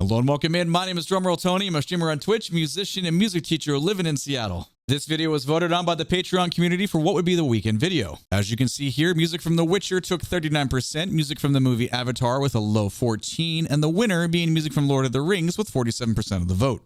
Hello and welcome in. My name is Drumroll Tony. I'm a streamer on Twitch, musician, and music teacher living in Seattle. This video was voted on by the Patreon community for what would be the weekend video. As you can see here, music from The Witcher took 39%, music from the movie Avatar with a low 14%, and the winner being music from Lord of the Rings with 47% of the vote.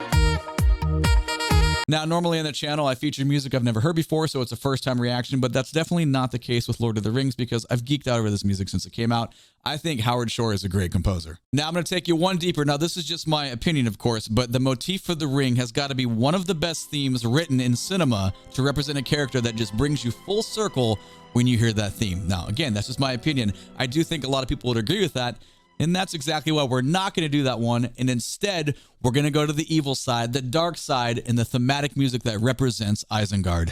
Now, normally on the channel, I feature music I've never heard before, so it's a first-time reaction, but that's definitely not the case with Lord of the Rings because I've geeked out over this music since it came out. I think Howare Shore is a great composer. Now, I'm going to take you one deeper. Now, this is just my opinion, of course, but the motif for the ring has got to be one of the best themes written in cinema to represent a character that just brings you full circle when you hear that theme. Now, again, that's just my opinion. I do think a lot of people would agree with that. And that's exactly why we're not going to do that one. And instead, we're going to go to the evil side, the dark side, and the thematic music that represents Isengard.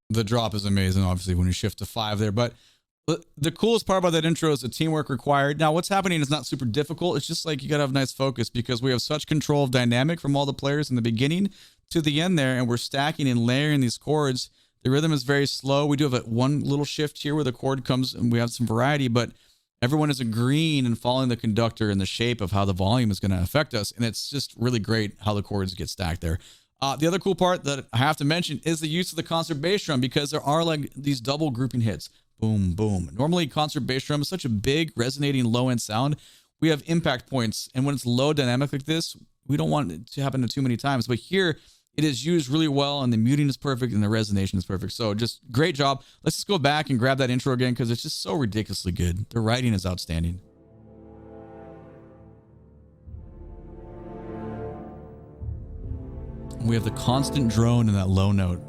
The drop is amazing, obviously, when you shift to 5 there. But the coolest part about that intro is the teamwork required. Now, what's happening is not super difficult. It's just like you got to have nice focus because we have such control of dynamic from all the players in the beginning to the end there, and we're stacking and layering these chords. The rhythm is very slow. We do have one little shift here where the chord comes, and we have some variety, but everyone is agreeing and following the conductor and the shape of how the volume is going to affect us, and it's just really great how the chords get stacked there. The other cool part that I have to mention is the use of the concert bass drum because there are like these double grouping hits. Boom, boom. Normally, concert bass drum is such a big, resonating low-end sound. We have impact points, and when it's low dynamic like this, we don't want it to happen too many times. But here, it is used really well, and the muting is perfect, and the resonation is perfect. So just great job. Let's just go back and grab that intro again because it's just so ridiculously good. The writing is outstanding. We have the constant drone in that low note.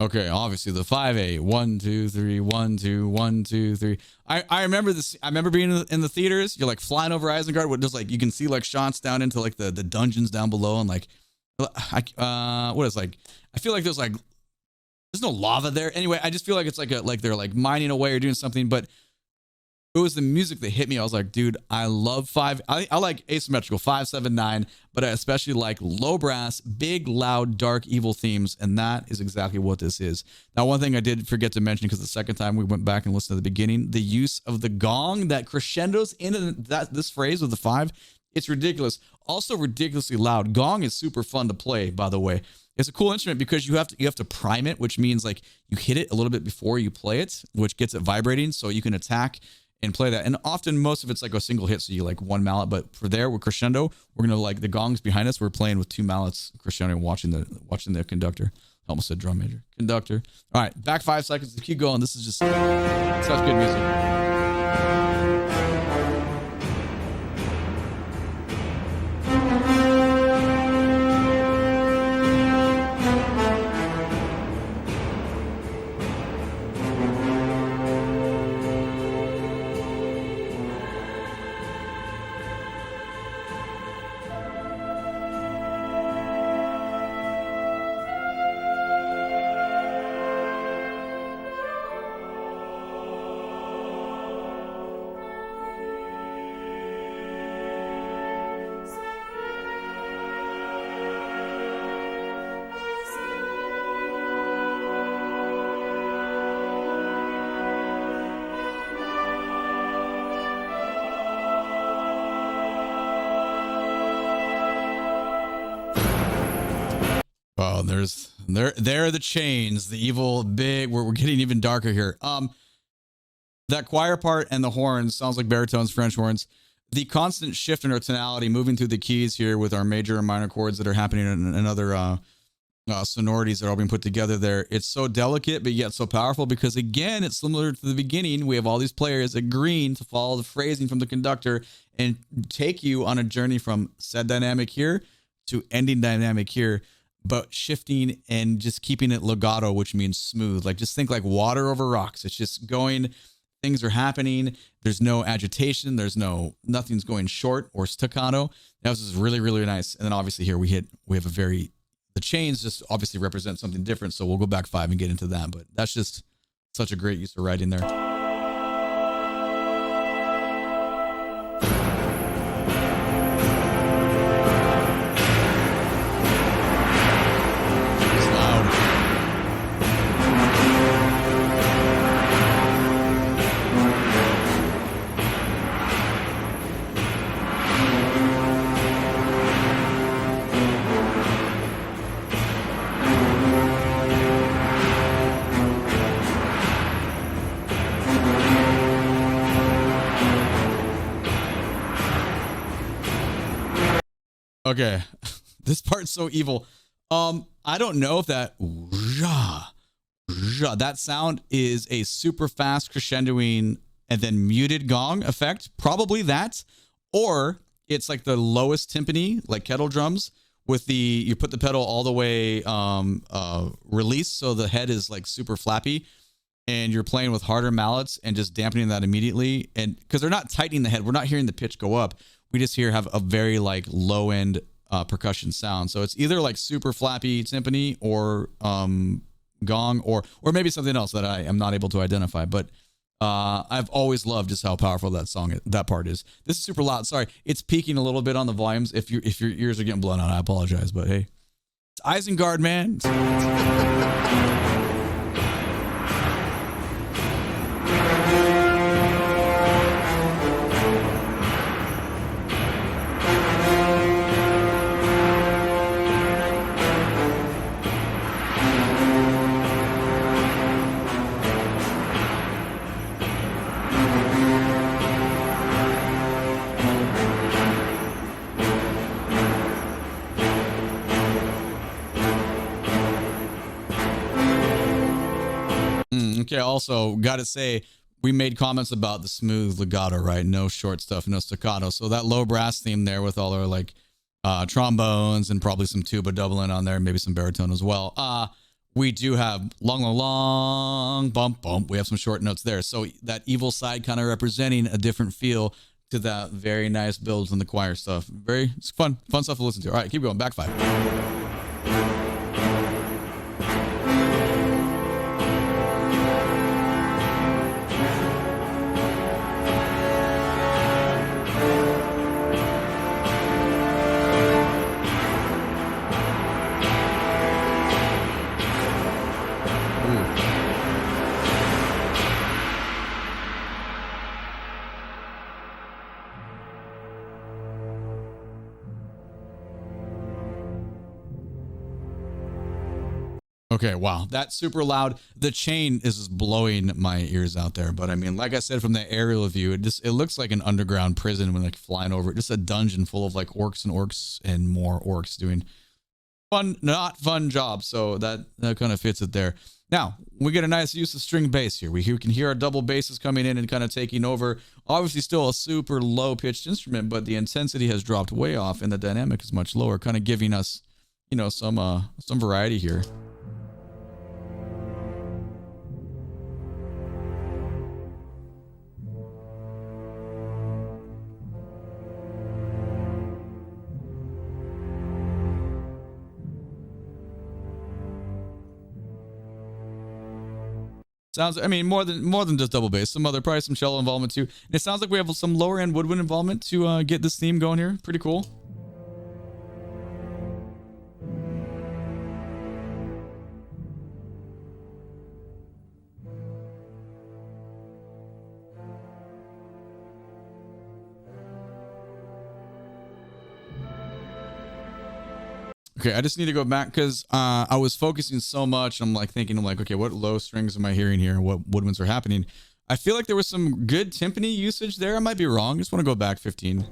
Okay, obviously the 5/8, 1, 2, 3, 1, 2, 1, 2, 3. I remember this. I remember being in the theaters. You're like flying over Isengard. What does like you can see like shots down into like the dungeons down below and like, what is like? I feel like there's no lava there. Anyway, I just feel like it's like they're like mining away or doing something. But it was the music that hit me. I was like, dude, I love 5. I like asymmetrical 5, 7, 9, but I especially like low brass, big, loud, dark, evil themes, and that is exactly what this is. Now, one thing I did forget to mention because the second time we went back and listened to the beginning, the use of the gong that crescendos in this phrase with the 5, it's ridiculous. Also ridiculously loud. Gong is super fun to play, by the way. It's a cool instrument because you have to prime it, which means like you hit it a little bit before you play it, which gets it vibrating so you can attack and play that. And often most of it's like a single hit, so you like one mallet, but for there with crescendo, we're gonna like the gongs behind us, we're playing with 2 mallets crescendo and watching the conductor. I almost said drum major. Conductor. All right, back 5 seconds to keep going. This is just such good music. Oh, there are the chains, the evil big. We're getting even darker here. That choir part and the horns sounds like baritones, French horns. The constant shift in our tonality, moving through the keys here with our major and minor chords that are happening in other sonorities that are all being put together there. It's so delicate, but yet so powerful because, again, it's similar to the beginning. We have all these players agreeing to follow the phrasing from the conductor and take you on a journey from said dynamic here to ending dynamic here, but shifting and just keeping it legato, which means smooth. Like, just think like water over rocks. It's just going, things are happening. There's no agitation. Nothing's going short or staccato. That was just really, really nice. And then obviously here we have the chains just obviously represent something different. So we'll go back 5 and get into that, but that's just such a great use of writing there. Okay, this part's so evil. I don't know if that sound is a super fast crescendoing and then muted gong effect. Probably that, or it's like the lowest timpani, like kettle drums, with you put the pedal all the way released, so the head is like super flappy, and you're playing with harder mallets and just dampening that immediately. And because they're not tightening the head, we're not hearing the pitch go up. We just have a very like low end percussion sound. So it's either like super flappy timpani or gong or maybe something else that I am not able to identify. But I've always loved just how powerful that part is. This is super loud. Sorry, it's peaking a little bit on the volumes. If your ears are getting blown out, I apologize. But hey, it's Isengard, man. Okay, also, got to say, we made comments about the smooth legato, right? No short stuff, no staccato. So that low brass theme there with all our like trombones and probably some tuba doubling on there, maybe some baritone as well. We do have long, bump, bump. We have some short notes there. So that evil side kind of representing a different feel to that very nice builds in the choir stuff. It's fun stuff to listen to. All right, keep going. Back 5. Okay, wow, that's super loud. The chain is just blowing my ears out there. But I mean, like I said, from the aerial view, it looks like an underground prison when like flying over it. Just a dungeon full of like orcs and more orcs doing not fun jobs. So that kind of fits it there. Now, we get a nice use of string bass here. We can hear our double basses coming in and kind of taking over. Obviously still a super low pitched instrument, but the intensity has dropped way off and the dynamic is much lower, kind of giving us, some variety here. Sounds, I mean, more than just double bass. Probably some cello involvement too. And it sounds like we have some lower end woodwind involvement to get this theme going here. Pretty cool. Okay, I just need to go back because I was focusing so much. I'm like thinking, okay, what low strings am I hearing here? What woodwinds are happening? I feel like there was some good timpani usage there. I might be wrong. Just want to go back 15.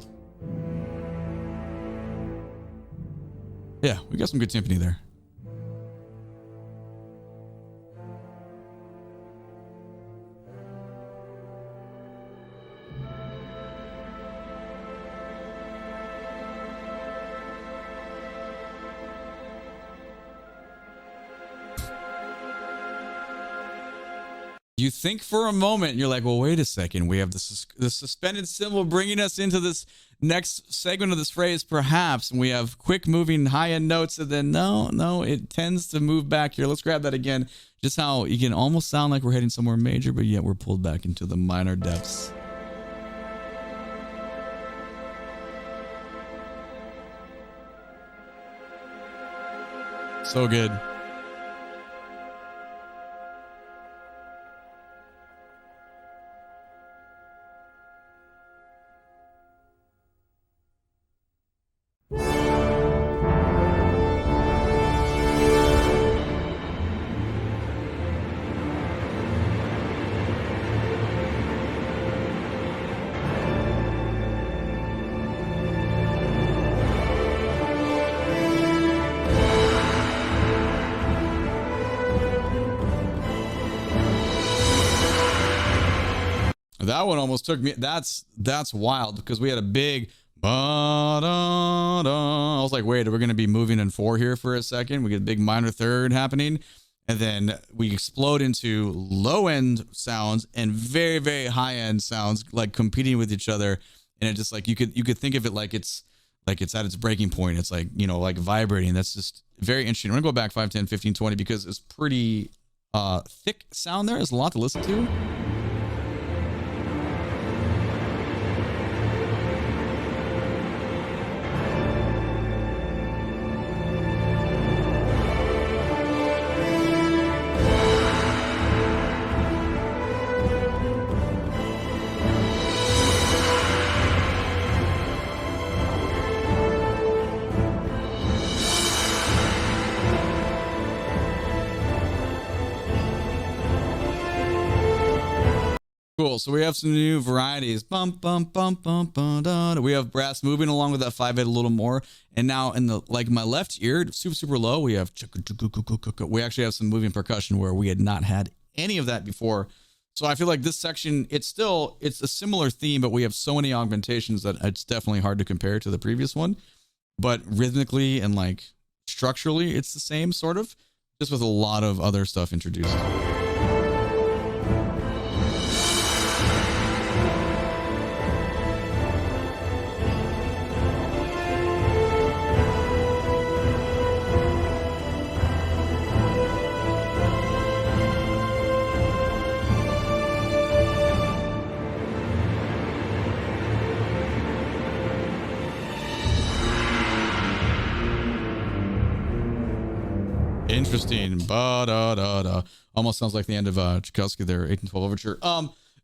Yeah, we got some good timpani there. You think for a moment, you're like, well, wait a second. We have the suspended symbol bringing us into this next segment of this phrase, perhaps. And we have quick moving high-end notes. And then, no, it tends to move back here. Let's grab that again. Just how you can almost sound like we're heading somewhere major, but yet we're pulled back into the minor depths. So good. That one almost took me. That's wild because we had a big. I was like, wait, we're going to be moving in 4 here for a second. We get a big minor third happening. And then we explode into low end sounds and very, very high end sounds like competing with each other. And it just like you could think of it like it's at its breaking point. It's like, like vibrating. That's just very interesting. I'm going to go back 5, 10, 15, 20 because it's pretty thick sound there. There's a lot to listen to. Cool. So we have some new varieties. Bum, bum, bum, bum, bum, da, da. We have brass moving along with that 5/8 a little more. And now in the my left ear, super, super low, we have we actually have some moving percussion where we had not had any of that before. So I feel like this section, it's a similar theme, but we have so many augmentations that it's definitely hard to compare to the previous one. But rhythmically and like structurally, it's the same sort of, just with a lot of other stuff introduced. Interesting. Ba-da-da-da. Almost sounds like the end of Tchaikovsky there, 1812 Overture.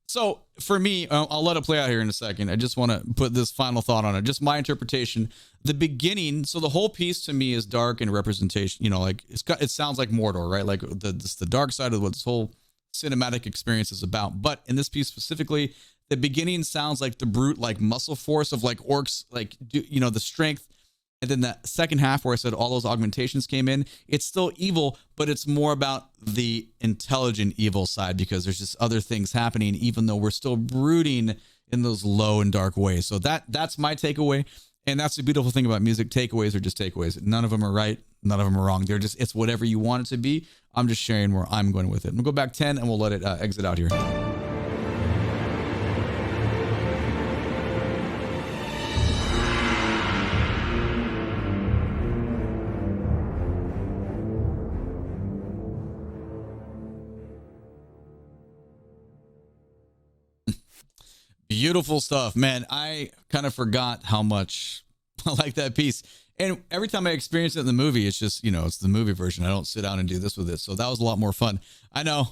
So for me, I'll let it play out here in a second. I just want to put this final thought on it. Just my interpretation. The beginning, so the whole piece to me is dark and representation. Like it sounds like Mordor, right? Like the dark side of what this whole cinematic experience is about. But in this piece specifically, the beginning sounds like the brute, like muscle force of like orcs, like the strength. And then the second half where I said all those augmentations came in, it's still evil, but it's more about the intelligent evil side because there's just other things happening, even though we're still brooding in those low and dark ways. So that's my takeaway. And that's the beautiful thing about music. Takeaways are just takeaways. None of them are right. None of them are wrong. It's whatever you want it to be. I'm just sharing where I'm going with it. We'll go back 10 and we'll let it exit out here. Beautiful stuff, man. I kind of forgot how much I like that piece. And every time I experience it in the movie, it's just, it's the movie version. I don't sit down and do this with it. So that was a lot more fun. I know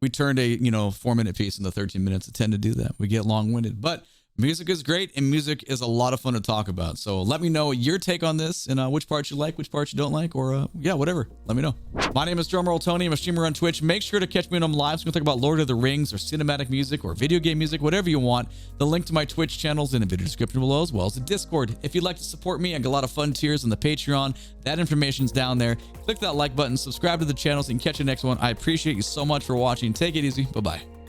we turned a, 4-minute piece into 13 minutes. I tend to do that. We get long-winded. But Music is great, and music is a lot of fun to talk about. So let me know your take on this and which parts you like, which parts you don't like, or yeah, whatever. Let me know. My name is Drumroll Tony. I'm a streamer on Twitch. Make sure to catch me when I'm live. So we can talk about Lord of the Rings or cinematic music or video game music, whatever you want. The link to my Twitch channels in the video description below, as well as the Discord. If you'd like to support me, I got a lot of fun tiers on the Patreon. That information's down there. Click that like button, subscribe to the channel so you can catch the next one. I appreciate you so much for watching. Take it easy. Bye-bye.